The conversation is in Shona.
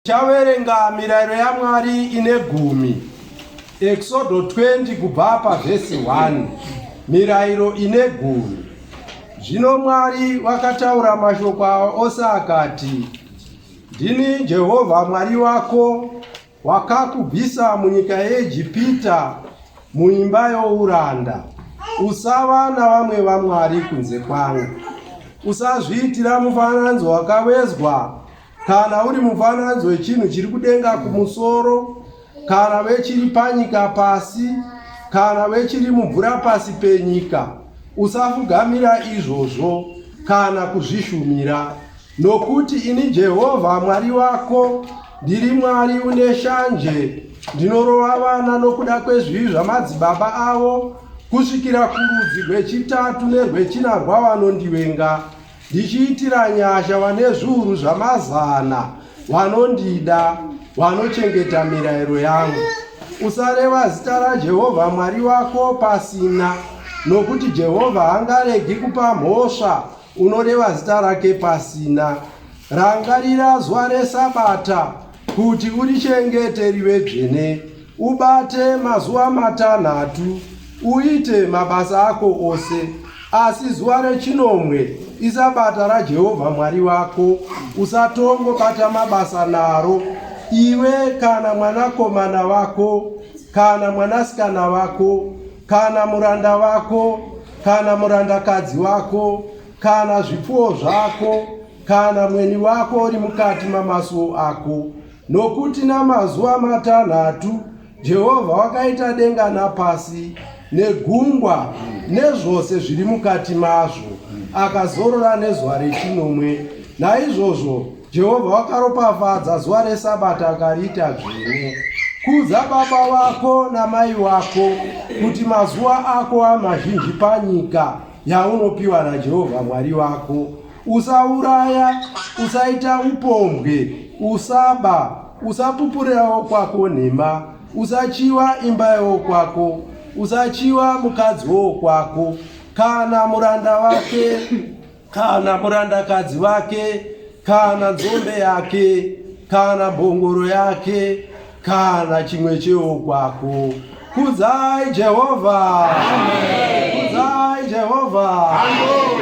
Chaverenga mirayiro yaMwari ine 10. Exodo 20 kubva pavhesi 1. Mirayiro ine 10. Zvino Mwari wakataura mashoko awa ose akati, ndini Jehovha Mwari wako, wakakubvisa munyika yeIjipita, muimba youranda. Usava navamwe vamwari kunze kwangu. Usazviitira mufananidzo wakavezwa, kana uri mufananidzo wechinhu chiri kudenga kumusoro, kana wechiri panyika pasi, kana wechiri mumvura pasi penyika. Usafugamira izvozvo kana kuzvishumira, nokuti ini Jehovha Mwari wako ndiri Mwari une shanje, ndinorova vana nokuda kwezvivi zvamadzibaba avo kusvikira kurudzi rwechitatu nerwechina rwavanondivenga, ndichiitira nyasha vane zviuru zvamazana vanondida, vanochengeta mirayiro yangu. Usareva zita raJehovha Mwari wako pasina, nokuti Jehovha haangaregi kupa mhosva unoreva zita rake pasina. Rangarira zuva reSabata kuti urichengete rive dzvene. Ubate mazuva matanhatu, uite mabasa ako ose, asi zuva rechinomwe iSabata raJehovha Mwari wako. Usatongobata mabasa naro, iwe kana mwanakomana wako, kana mwanasikana wako, kana muranda wako, kana murandakadzi wako, kana zvipfuwo zvako, kana mweni wako uri mukati mamasuo ako. Nokuti namazuva matanhatu Jehovha wakaita denga napasi, negungwa nezvose zviri mukati mazvo, akazorora nezuva rechinomwe. Naizvozvo Jehovha wakaropafadza zuva reSabata akariita dzvene. Kudza baba vako namai vako, kuti mazuva ako amazhinji panyika yaunopiwa naJehovha Mwari wako. Usauraya, usaita upombwe, usaba, usapupurirawo kwako nhema, usachiwa imba yokwako, usachiwa mukadzi wokwako, kana muranda wake, kana murandakadzi wake, kana nzombe yake, kana mbongoro yake, kana chimwe chewokwako. Kudzai Jehovha! Amen. Kudzai Jehovha! Amen.